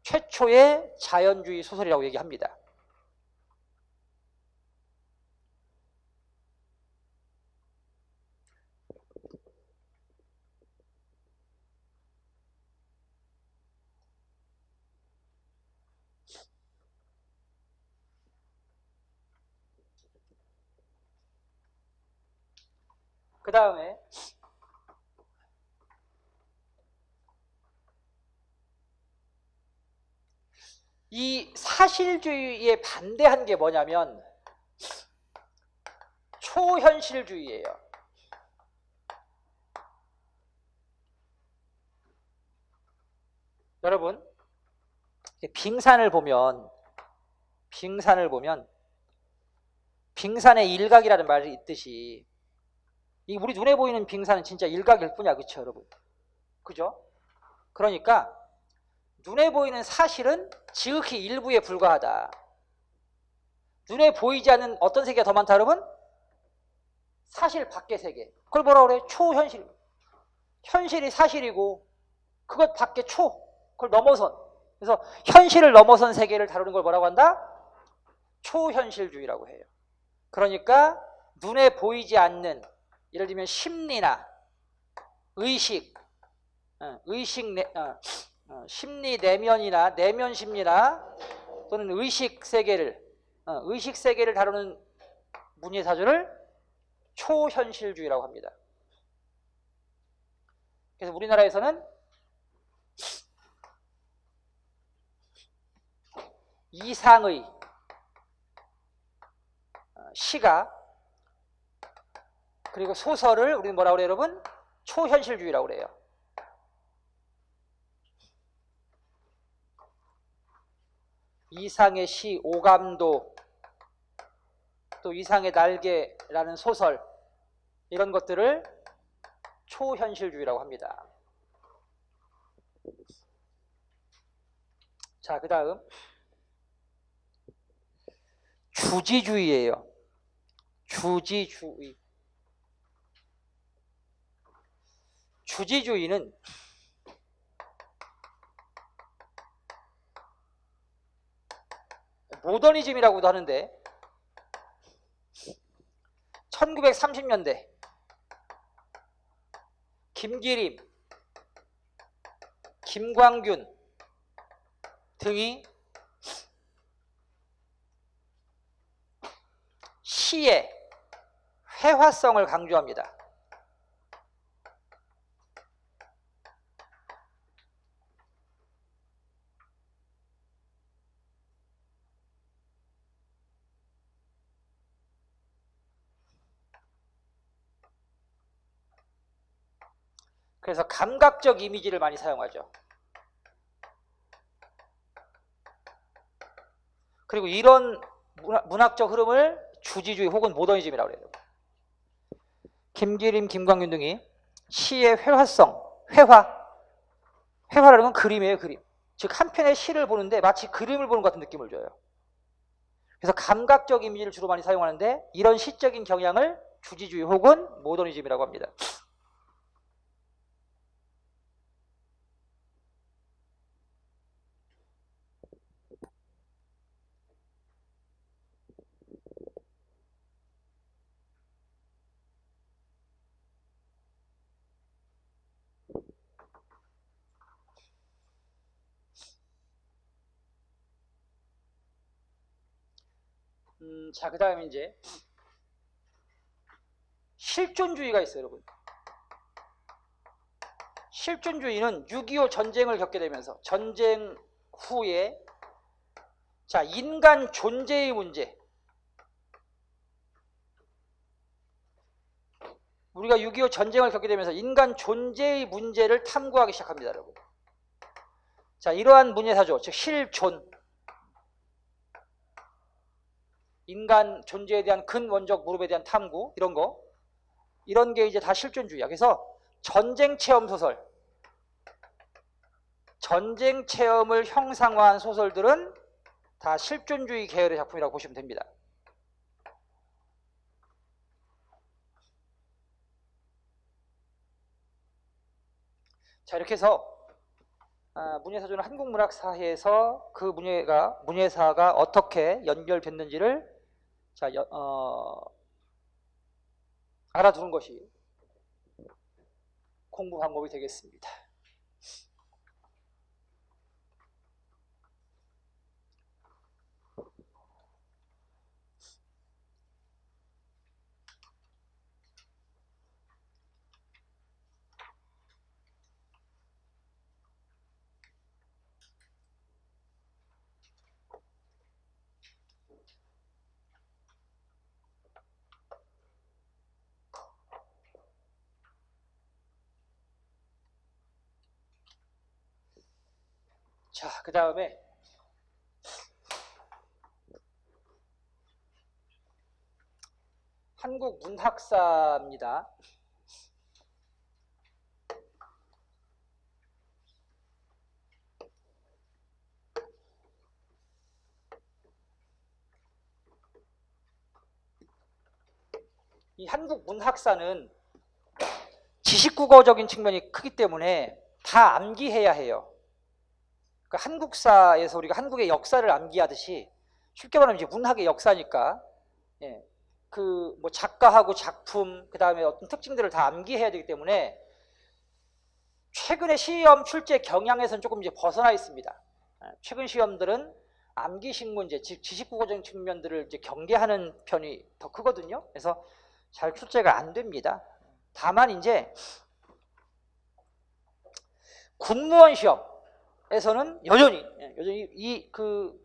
최초의 자연주의 소설이라고 얘기합니다. 그 다음에 이 사실주의에 반대한 게 뭐냐면 초현실주의예요. 여러분, 빙산을 보면 빙산의 일각이라는 말이 있듯이 이 우리 눈에 보이는 빙산은 진짜 일각일 뿐이야. 그렇죠, 여러분? 그죠? 그러니까 눈에 보이는 사실은 지극히 일부에 불과하다. 눈에 보이지 않는 어떤 세계가 더 많다, 여러분? 사실 밖의 세계. 그걸 뭐라고 그래? 초현실. 현실이 사실이고 그것 밖의 그걸 넘어선. 그래서 현실을 넘어선 세계를 다루는 걸 뭐라고 한다? 초현실주의라고 해요. 그러니까 눈에 보이지 않는 예를 들면 심리나 의식, 심리 내면이나 내면 심리나 또는 의식 세계를 다루는 문예사조를 초현실주의라고 합니다. 그래서 우리나라에서는 이상의 시가 그리고 소설을 우리는 뭐라고 그래요, 여러분? 초현실주의라고 그래요. 이상의 시, 오감도, 또 이상의 날개라는 소설, 이런 것들을 초현실주의라고 합니다. 자, 그 다음 주지주의예요. 주지주의. 주지주의는 모더니즘이라고도 하는데 1930년대 김기림, 김광균 등이 시의 회화성을 강조합니다. 그래서 감각적 이미지를 많이 사용하죠. 그리고 이런 문학적 흐름을 주지주의 혹은 모더니즘이라고 해요. 김기림, 김광균 등이 시의 회화성, 회화라는 건 그림이에요, 그림. 즉 한 편의 시를 보는데 마치 그림을 보는 것 같은 느낌을 줘요. 그래서 감각적 이미지를 주로 많이 사용하는데 이런 시적인 경향을 주지주의 혹은 모더니즘이라고 합니다. 자, 그 다음에 이제 실존주의가 있어요, 여러분. 실존주의는 6.25 전쟁을 겪게 되면서 전쟁 후에 자, 인간 존재의 문제. 우리가 6.25 전쟁을 겪게 되면서 인간 존재의 문제를 탐구하기 시작합니다, 여러분. 자, 이러한 문예사조, 즉 실존. 인간 존재에 대한 근원적 무릎에 대한 탐구, 이런 거. 이런 게 이제 다 실존주의야. 그래서 전쟁 체험 소설, 전쟁 체험을 형상화한 소설들은 다 실존주의 계열의 작품이라고 보시면 됩니다. 자, 이렇게 해서 문예사조는 한국 문학사에서 그 문예사가 어떻게 연결됐는지를 자, 알아두는 것이 공부 방법이 되겠습니다. 자, 그 다음에 한국 문학사입니다. 이 한국 문학사는 지식국어적인 측면이 크기 때문에 다 암기해야 해요. 그러니까 한국사에서 우리가 한국의 역사를 암기하듯이 쉽게 말하면 이제 문학의 역사니까 예, 그 뭐 작가하고 작품 그 다음에 어떤 특징들을 다 암기해야 되기 때문에 최근의 시험 출제 경향에서는 조금 이제 벗어나 있습니다. 최근 시험들은 암기식 문제, 즉 지식국어적인 측면들을 이제 경계하는 편이 더 크거든요. 그래서 잘 출제가 안 됩니다. 다만 이제 국무원 시험에서는 여전히 이 그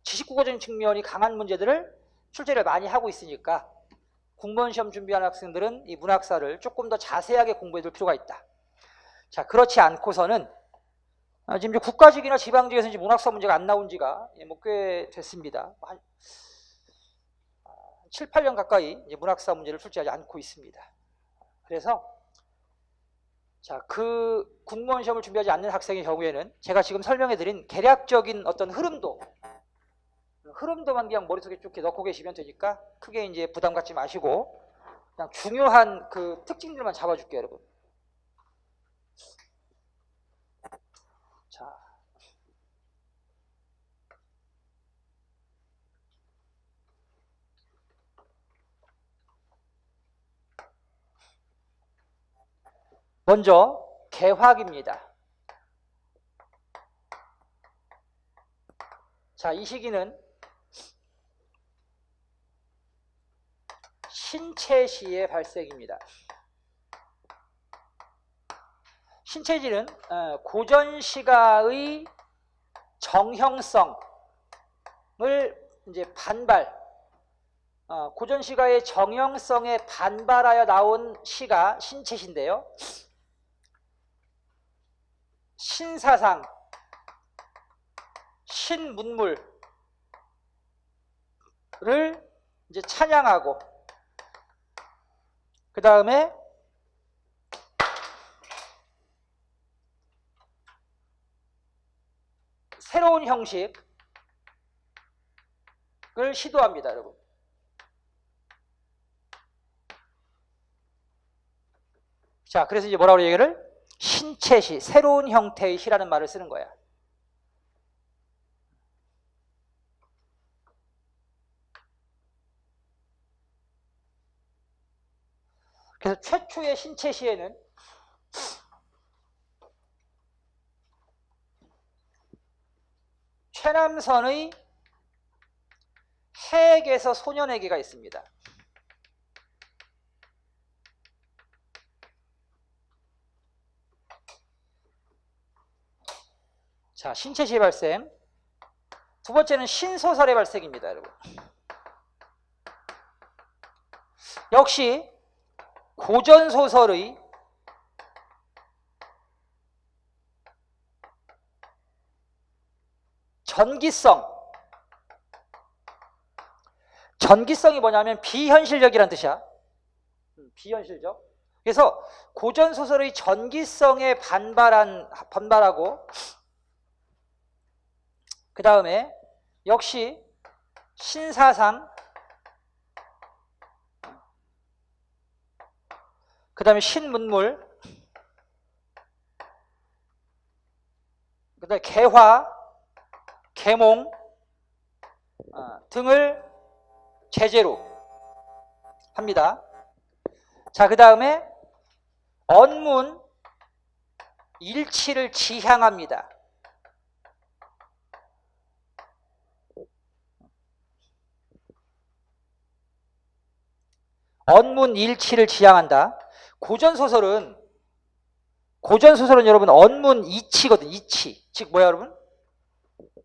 지식국어적인 측면이 강한 문제들을 출제를 많이 하고 있으니까 공무원 시험 준비하는 학생들은 이 문학사를 조금 더 자세하게 공부해 둘 필요가 있다. 자, 그렇지 않고서는 지금 국가직이나 지방직에서 이제 문학사 문제가 안 나온 지가 뭐 꽤 됐습니다. 한 7, 8년 가까이 이제 문학사 문제를 출제하지 않고 있습니다. 그래서 자, 그 공무원 시험을 준비하지 않는 학생의 경우에는 제가 지금 설명해 드린 개략적인 어떤 흐름도만 그냥 머릿속에 쭉 넣고 계시면 되니까 크게 이제 부담 갖지 마시고 그냥 중요한 그 특징들만 잡아줄게요, 여러분. 자, 먼저 개화기입니다. 자, 이 시기는 신체시의 발생입니다. 신체시는 고전시가의 정형성을 이제 고전시가의 정형성에 반발하여 나온 시가 신체시인데요. 신사상, 신문물을 이제 찬양하고 그 다음에 새로운 형식을 시도합니다, 여러분. 자, 그래서 이제 뭐라고 얘기를? 신체시, 새로운 형태의 시라는 말을 쓰는 거야. 그래서 최초의 신체시에는 최남선의 해에게서 소년에게가 있습니다. 자, 신체시의 발생. 두 번째는 신소설의 발생입니다, 여러분. 역시 고전소설의 전기성이 뭐냐면 비현실적이란 뜻이야. 비현실적. 그래서 고전소설의 전기성에 반발하고 그 다음에 역시 신사상, 그 다음에 신문물, 그 다음에 개화, 계몽 등을 제재로 합니다. 자, 그 다음에 언문 일치를 지향합니다. 언문 일치를 지향한다. 고전소설은 여러분 언문 이치거든. 이치. 즉 뭐야 여러분?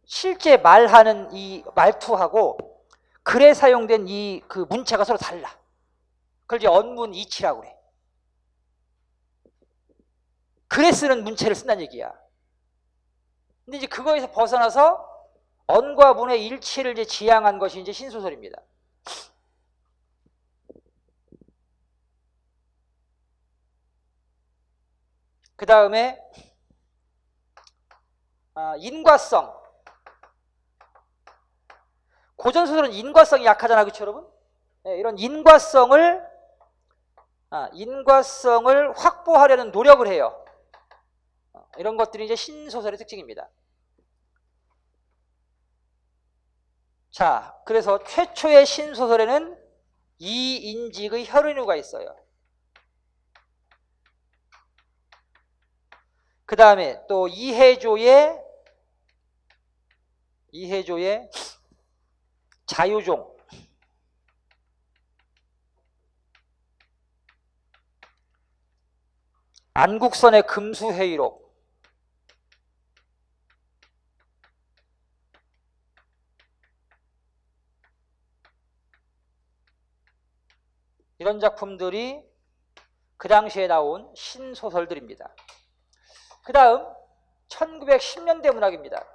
실제 말하는 이 말투하고 글에 사용된 이 그 문체가 서로 달라. 그걸 이제 언문 이치라고 그래. 글에 쓰는 문체를 쓴다는 얘기야. 근데 이제 그거에서 벗어나서 언과 문의 일치를 이제 지향한 것이 이제 신소설입니다. 그 다음에 인과성. 고전소설은 인과성이 약하잖아, 그렇죠 여러분? 네, 이런 인과성을 확보하려는 노력을 해요. 이런 것들이 이제 신소설의 특징입니다. 자, 그래서 최초의 신소설에는 이인직의 혈흔유가 있어요. 그 다음에 또 이해조의 자유종, 안국선의 금수회의록, 이런 작품들이 그 당시에 나온 신소설들입니다. 그 다음 1910년대 문학입니다.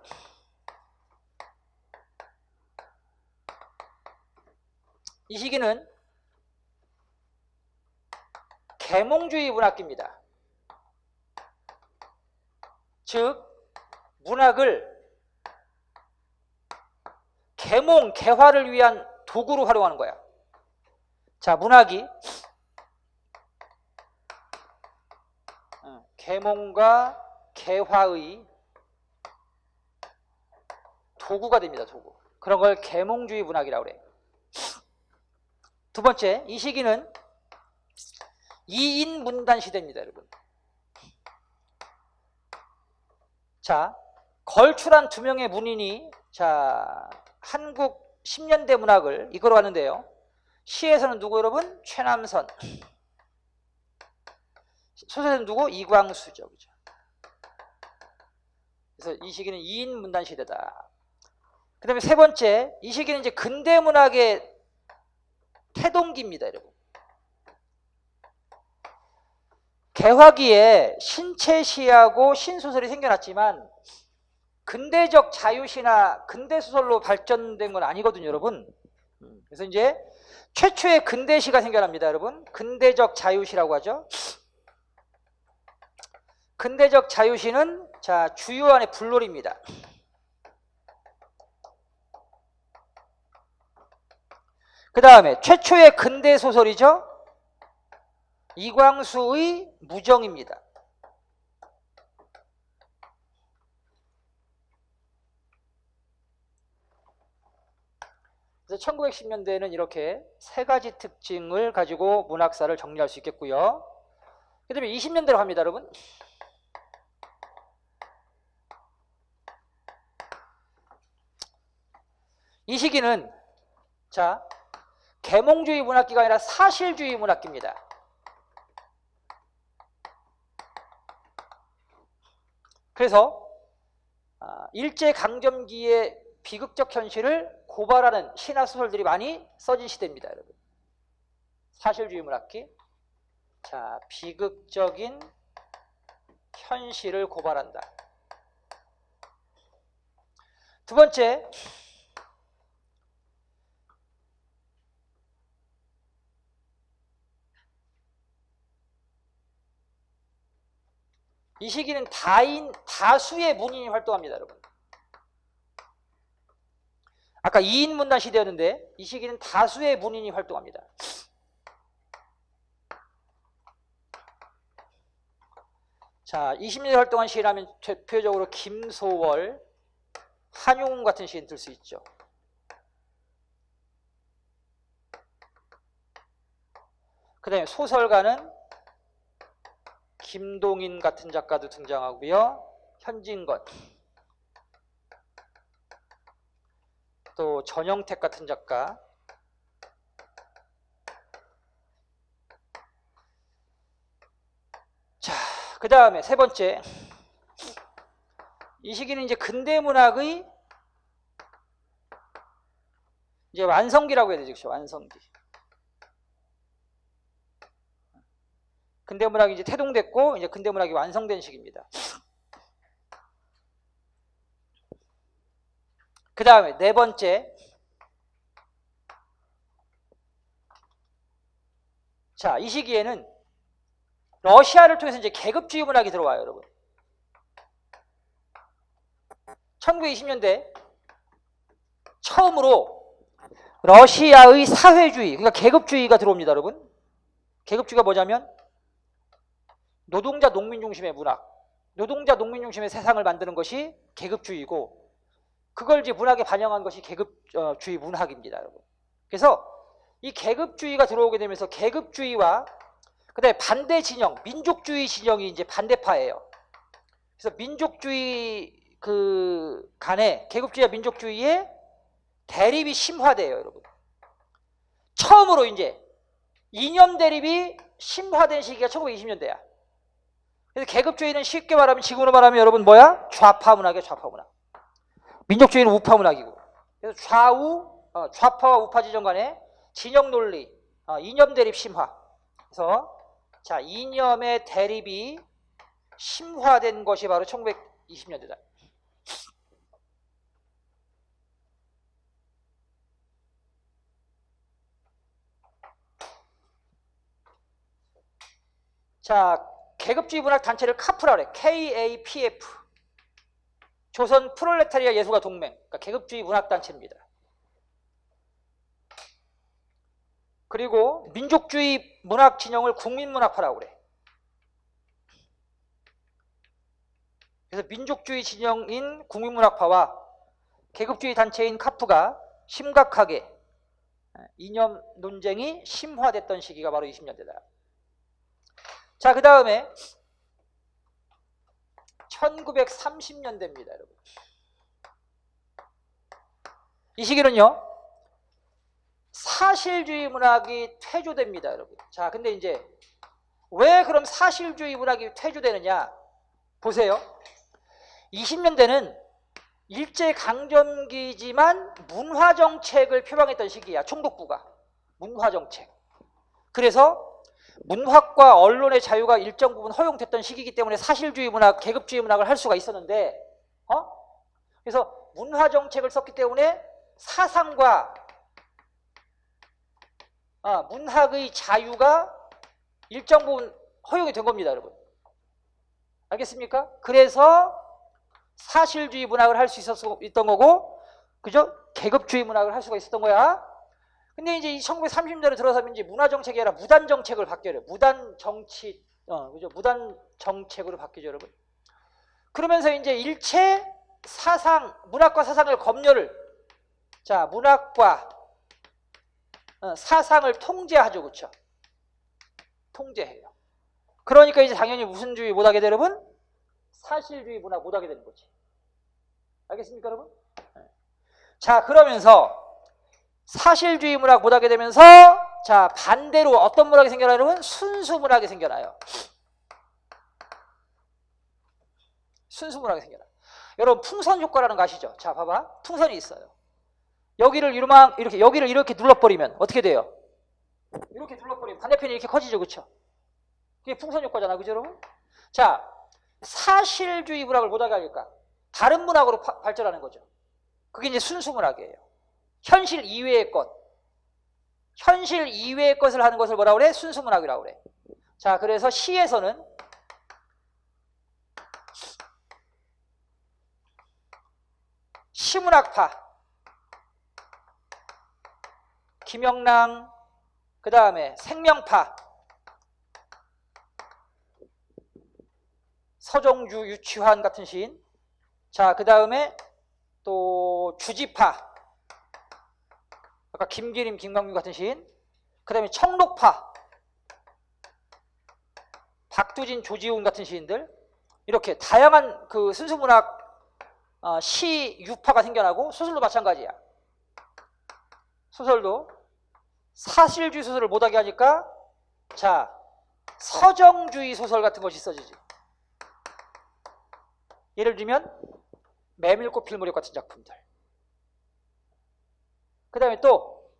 이 시기는 계몽주의 문학기입니다. 즉 문학을 계몽, 개화를 위한 도구로 활용하는 거야. 자, 문학이 계몽과 개화의 도구가 됩니다. 도구. 그런 걸 계몽주의 문학이라고 그래. 두 번째, 이 시기는 이인문단 시대입니다, 여러분. 자, 걸출한 두 명의 문인이 한국 10년대 문학을 이끌어가는데요. 시에서는 누구 여러분? 최남선. 소설에서는 누구? 이광수죠. 그죠? 그래서 이 시기는 이인문단 시대다. 그 다음에 세 번째, 이 시기는 이제 근대 문학의 태동기입니다, 여러분. 개화기에 신체시하고 신소설이 생겨났지만 근대적 자유시나 근대소설로 발전된 건 아니거든요, 여러분. 그래서 이제 최초의 근대시가 생겨납니다, 여러분. 근대적 자유시라고 하죠. 근대적 자유시는 주요한의 불놀입니다. 그 다음에 최초의 근대소설이죠. 이광수의 무정입니다. 그래서 1910년대에는 이렇게 세 가지 특징을 가지고 문학사를 정리할 수 있겠고요. 그 다음에 20년대로 갑니다, 여러분. 이 시기는 계몽주의 문학기가 아니라 사실주의 문학기입니다. 그래서 일제강점기의 비극적 현실을 고발하는 신화 소설들이 많이 써진 시대입니다, 여러분. 사실주의 문학기. 자, 비극적인 현실을 고발한다. 두 번째, 이 시기는 다수의 문인이 활동합니다, 여러분. 아까 2인 문단 시대였는데 이 시기는 다수의 문인이 활동합니다. 자, 20년 활동한 시인하면 대표적으로 김소월, 한용운 같은 시인 들 수 있죠. 그 다음에 소설가는 김동인 같은 작가도 등장하고요. 현진건, 또 전영택 같은 작가, 자, 그 다음에 세 번째, 이 시기는 이제 근대문학의 이제 완성기라고 해야 되죠. 완성기. 근대문학이 이제 태동됐고 이제 근대문학이 완성된 시기입니다. 그 다음에 네 번째, 자, 이 시기에는 러시아를 통해서 이제 계급주의 문학이 들어와요, 여러분. 1920년대 처음으로 러시아의 사회주의, 그러니까 계급주의가 들어옵니다, 여러분. 계급주의가 뭐냐면 노동자 농민 중심의 문학, 노동자 농민 중심의 세상을 만드는 것이 계급주의고, 그걸 이제 문학에 반영한 것이 계급주의 문학입니다, 여러분. 그래서 이 계급주의가 들어오게 되면서 계급주의와 그다음에 반대 진영, 민족주의 진영이 이제 반대파예요. 그래서 민족주의 간에 계급주의와 민족주의의 대립이 심화돼요, 여러분. 처음으로 이제 이념 대립이 심화된 시기가 1920년대야. 그래서 계급주의는 쉽게 말하면, 지금으로 말하면 여러분 뭐야? 좌파 문학이야, 좌파 문학. 민족주의는 우파 문학이고. 그래서 좌파와 우파 지정 간의 진영 논리, 이념 대립 심화. 그래서 자, 이념의 대립이 심화된 것이 바로 1920년대다. 자, 계급주의 문학 단체를 카프라 그래. KAPF. 조선 프롤레타리아 예술가 동맹. 그러니까 계급주의 문학 단체입니다. 그리고 민족주의 문학 진영을 국민문학파라고 그래. 그래서 민족주의 진영인 국민문학파와 계급주의 단체인 카프가 심각하게 이념 논쟁이 심화됐던 시기가 바로 20년대다. 자, 그 다음에 1930년대입니다, 여러분. 이 시기는요, 사실주의 문학이 퇴조됩니다, 여러분. 자, 근데 이제 왜 그럼 사실주의 문학이 퇴조되느냐? 보세요. 20년대는 일제강점기지만 문화정책을 표방했던 시기야, 총독부가. 문화정책. 그래서 문학과 언론의 자유가 일정 부분 허용됐던 시기이기 때문에 사실주의 문학, 계급주의 문학을 할 수가 있었는데, 그래서 문화정책을 썼기 때문에 사상과 문학의 자유가 일정 부분 허용이 된 겁니다, 여러분. 알겠습니까? 그래서 사실주의 문학을 할 수 있었던 거고, 그죠? 계급주의 문학을 할 수가 있었던 거야. 근데 이제 1930년대 들어서면 이제 문화정책이 아니라 무단정책을 바뀌어요. 무단정치, 그죠? 무단정책으로 바뀌죠, 여러분. 그러면서 이제 일체 사상, 문학과 사상을 검열을, 자, 문학과 사상을 통제하죠, 그렇죠? 통제해요. 그러니까 이제 당연히 무슨 주의 못하게 되는, 여러분? 사실주의 문학 못하게 되는 거지. 알겠습니까, 여러분? 자, 그러면서 사실주의 문학 못하게 되면서, 자, 반대로 어떤 문학이 생겨나요, 여러분? 순수 문학이 생겨나요. 순수 문학이 생겨나요. 여러분 풍선 효과라는 거 아시죠? 자, 봐봐. 풍선이 있어요. 여기를 여기를 이렇게 눌러버리면 어떻게 돼요? 이렇게 눌러버리면 반대편이 이렇게 커지죠, 그렇죠? 그게 풍선 효과잖아, 그죠, 여러분? 자, 사실주의 문학을 못하게 하니까 다른 문학으로 발전하는 거죠. 그게 이제 순수 문학이에요. 현실 이외의 것, 현실 이외의 것을 하는 것을 뭐라 그래? 순수 문학이라고 그래. 자, 그래서 시에서는 시문학파, 김영랑, 그 다음에 생명파, 서정주, 유치환 같은 시인, 자, 그 다음에 또 주지파, 아까 김기림, 김광규 같은 시인, 그 다음에 청록파, 박두진, 조지훈 같은 시인들, 이렇게 다양한 그 순수문학 시 유파가 생겨나고, 소설도 마찬가지야. 소설도 사실주의 소설을 못하게 하니까, 자, 서정주의 소설 같은 것이 써지지. 예를 들면 메밀꽃 필 무렵 같은 작품들. 그 다음에 또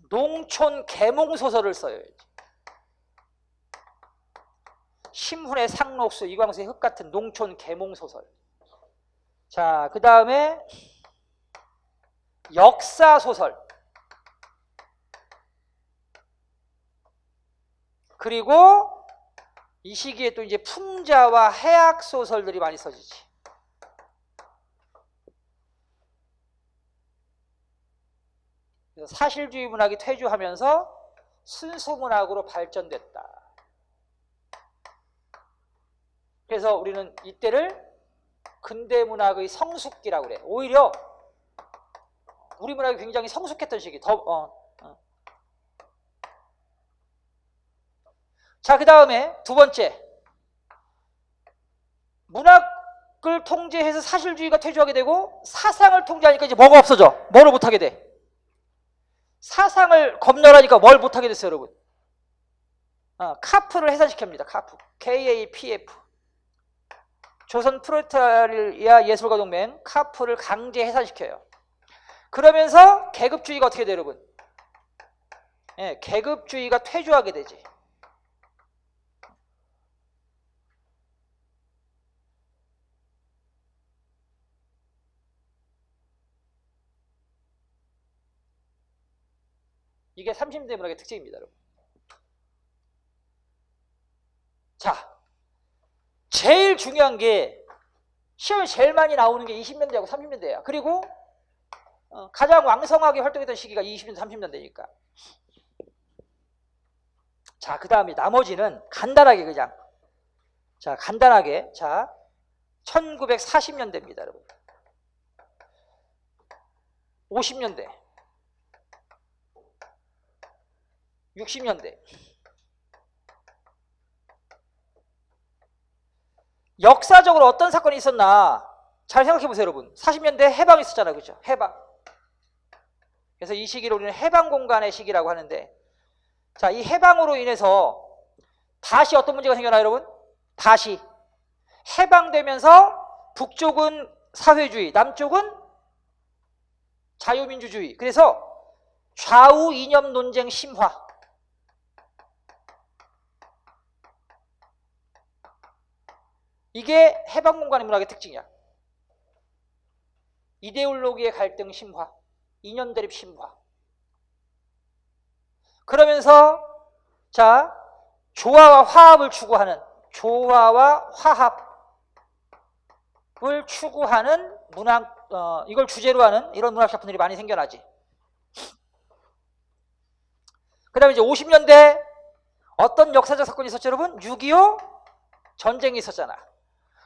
농촌 계몽소설을 써야지. 심훈의 상록수, 이광수의 흙 같은 농촌 계몽소설. 자, 그 다음에 역사소설. 그리고 이 시기에 또 이제 풍자와 해학 소설들이 많이 써지지. 그래서 사실주의 문학이 퇴주하면서 순수 문학으로 발전됐다. 그래서 우리는 이때를 근대 문학의 성숙기라고 그래. 오히려 우리 문학이 굉장히 성숙했던 시기. 자, 그 다음에 두 번째, 문학을 통제해서 사실주의가 퇴주하게 되고 사상을 통제하니까 이제 뭐가 없어져? 뭐를 못하게 돼? 사상을 검열하니까 뭘 못하게 됐어요, 여러분? 카프를 해산시킵니다. 카프, KAPF, 조선 프롤레타리아 예술가 동맹, 카프를 강제 해산시켜요. 그러면서 계급주의가 어떻게 돼요, 여러분? 예, 계급주의가 퇴주하게 되지. 이게 30년대 문학의 특징입니다, 여러분. 자, 제일 중요한 게 시험에 제일 많이 나오는 게 20년대하고 30년대야. 그리고 가장 왕성하게 활동했던 시기가 20년대, 30년대니까. 자, 그 다음에 나머지는 간단하게 그냥. 자, 간단하게. 자, 1940년대입니다, 여러분. 50년대. 60년대. 역사적으로 어떤 사건이 있었나 잘 생각해 보세요, 여러분. 40년대 해방이 있었잖아요, 그렇죠? 해방. 그래서 이 시기를 우리는 해방공간의 시기라고 하는데, 자, 이 해방으로 인해서 다시 어떤 문제가 생겨나요, 여러분? 다시 해방되면서 북쪽은 사회주의, 남쪽은 자유민주주의. 그래서 좌우 이념 논쟁 심화. 이게 해방공간의 문학의 특징이야. 이데올로기의 갈등 심화, 이념 대립 심화. 그러면서 자, 조화와 화합을 추구하는, 조화와 화합을 추구하는 문학, 이걸 주제로 하는 이런 문학 작품들이 많이 생겨나지. 그 다음에 이제 50년대 어떤 역사적 사건이 있었죠, 여러분? 6.25 전쟁이 있었잖아.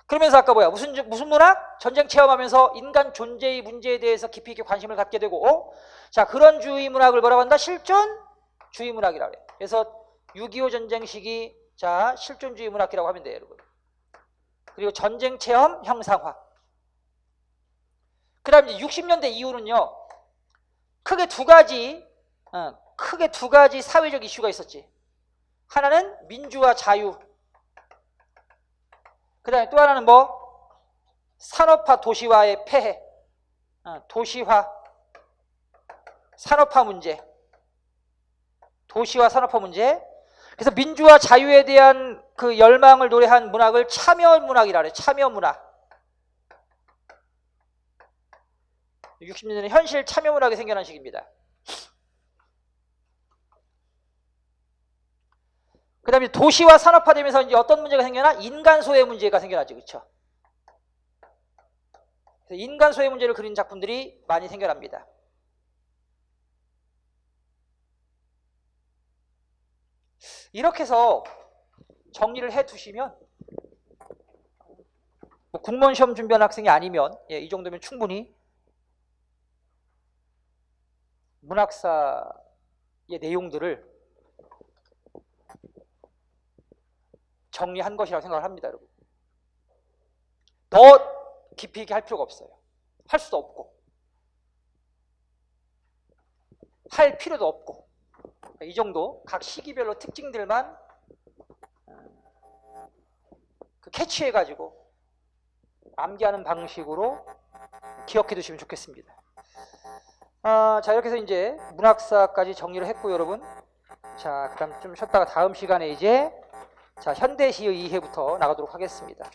그러면서 아까 뭐야? 무슨 문학? 전쟁 체험하면서 인간 존재의 문제에 대해서 깊이 있게 관심을 갖게 되고, 자, 그런 주의 문학을 뭐라고 한다? 실존주의 문학이라고 그래. 그래서 6.25 전쟁 시기, 자, 실존주의 문학이라고 하면 돼요, 여러분. 그리고 전쟁 체험 형상화. 그 다음에 60년대 이후는요, 크게 두 가지 사회적 이슈가 있었지. 하나는 민주화 자유. 그 다음에 또 하나는 뭐? 산업화 도시화의 폐해, 도시화 산업화 문제, 도시화 산업화 문제. 그래서 민주화 자유에 대한 그 열망을 노래한 문학을 참여 문학이라 그래요. 참여 문학. 60년대는 현실 참여 문학이 생겨난 시기입니다. 그 다음에 도시화 산업화되면서 이제 어떤 문제가 생겨나? 인간 소외 문제가 생겨나죠. 그렇죠? 그래서 인간 소외 문제를 그린 작품들이 많이 생겨납니다. 이렇게 해서 정리를 해 두시면 뭐 공무원 시험 준비하는 학생이 아니면 이 정도면 충분히 문학사의 내용들을 정리한 것이라고 생각을 합니다. 여러분. 더 깊이 있게 할 필요가 없어요. 할 수도 없고 할 필요도 없고 이 정도 각 시기별로 특징들만 캐치해가지고 암기하는 방식으로 기억해 두시면 좋겠습니다. 자, 이렇게 해서 이제 문학사까지 정리를 했고 여러분, 자, 그다음 좀 쉬었다가 다음 시간에 이제 자 현대시의 이해부터 나가도록 하겠습니다.